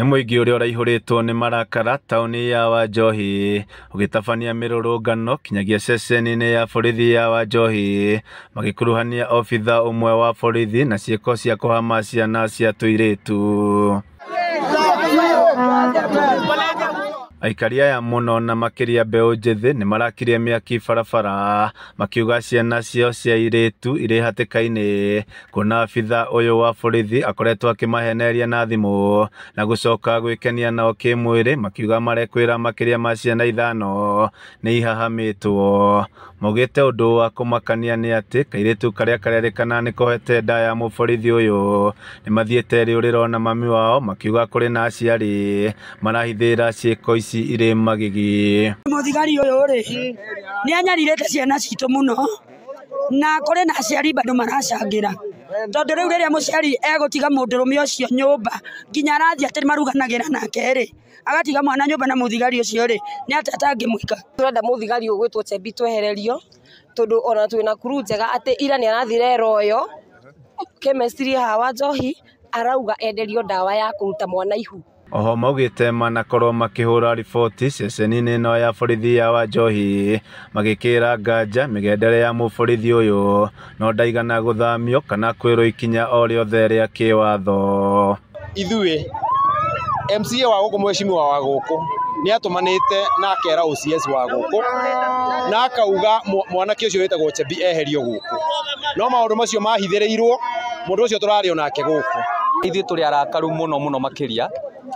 Nĩ mũingĩ ũrĩa ũraihũrĩtwo nĩ marakara taũni ya Wanjohi ũgĩtabania mĩrũrũngano kinyagia ceceni-inĩ ya borithi ya Wanjohi magĩkuruhania obitha ũmwe wa borithi na ciĩko cia kũhama ciana cia tũirĩtu. Aikari aya mũno na makĩria mbeũ njĩthĩ nĩ marakirie mĩaki barabara makiuga ciana ciao cia airĩtu irĩ hatĩka-inĩ kuona obitha ũyũ wa borithi akoretwo akĩmahenereria na thimũ na gũcoka gwĩkenia nao kĩmwĩrĩ, makiuga marekwĩra makĩria ma ciana 5 nĩ ihahamĩtwo. Maugĩte ũndũ wa kũmakania nĩ atĩ kairĩtu karĩa karerĩkana nĩ kohete nda ya mũborithi ũyũ nĩ mathiĩte rĩũrĩro na mami wao, makiuga kũrĩ na aciari marahithĩra ciĩko ici irĩ magigi. Mũthigari ũyũ rĩ nĩ anyarirĩte ciana citũ mũno na kũrĩ na aciari bado maracangĩra, tondũ rĩu rĩrĩa mũciari egũtiga mũndũrũme ũcio nyũmba nginya arathiĩ atĩ maruganagĩra nake rĩ agatiga mwana nyũmba na mũthigari ũcio rĩ nĩ atĩ atangĩmwĩka. Tũrenda mũthigari ũgwĩtwo Chebi twehererio, tondũ ona twĩna kuru njega atĩ ira nĩ arathire royo chemistry haha Wanjohi arauga enderio ndawa ya kũruta mwana ihu. Oho maugĩte manakorwo makĩhũra riboti ceceni-inĩ ĩno ya borithi ya Wanjohi magĩkĩra nganja mĩgendere ya mũborithi ũyũ no ndaigana gũthamio kana kwĩrwo ikinya o rĩothe rĩa kĩwatho. Ithuĩ MCA wa gũkũ mheshimiwa wa gũkũ nĩ atũmanĩte na akera OCS wa gũkũ na akauga mwanake ũcio wĩtagwo Chebi eherio gũkũ, no maũndũ macio mahithĩrĩirwo mũndũ ũcio tũrarĩ onake gũkũ. Ithuĩ tũrĩ arakaru mũno makĩria,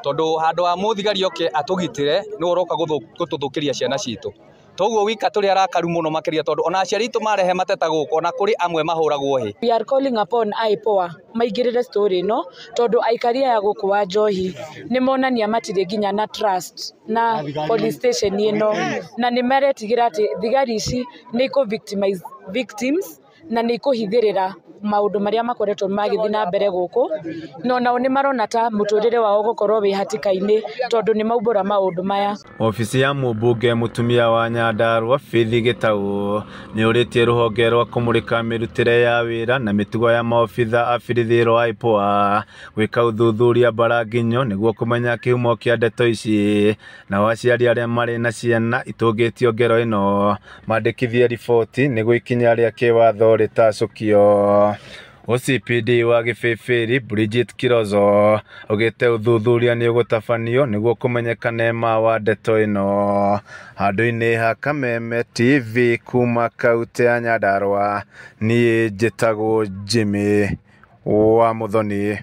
tondũ handũ wa mũthigari oke atũgitĩre nĩ ũroka gũtũthũkĩria ciana citũ. Toguo wika tũrĩ arakaru mũno makĩria, tondũ ona aciari itũ marehe mateta gũkũ na kũrĩ amwe mahũragwo hĩ. We are calling upon IPOA maigĩrĩre story ĩno, tondũ aikari aya gũkũ Wanjohi nĩ monania matirĩ nginya na trust na police station ĩno, na nĩ maretigĩra atĩ thigari ici nĩ victimize victims na nĩ ikũhithĩrĩra maũndũ marĩa makoretwo magĩthiĩ na mbere gũkũ, no nao nĩ marona ta mũtũrĩre wao gũkorwo wĩ hatĩka-inĩ tondũ nĩ maumbũra maũndũ maya. Ofici ya mũmbunge mũtumia wa Nyandarua Faith Gĩtaũ nĩ ũrĩtie rũhonge rwa kũmũrĩka mĩrutĩre ya wĩra na mĩtugo ya maobitha a birithĩro wa IPOA gwĩka ũthuthuria mbaranginyo nĩguo kũmenya kĩhumo kĩa ndeto ici, nao aciari arĩa marĩ na ciana itũngĩtio ngero ĩno mandĩkithie riboti nĩguo ikinya rĩa kĩwatho rĩtacũkio. OCPD wa Gĩbĩbĩri Bridget Kirozo augĩte ũthuthuria nĩ ũgũtabanio nĩguo kũmenyekane ma wa ndeto ĩno. Handũ-inĩ ha Kameme TV kuma kaũntĩ ya Nyandarua, niĩ njĩtagwo Jimmy wa Muthoni.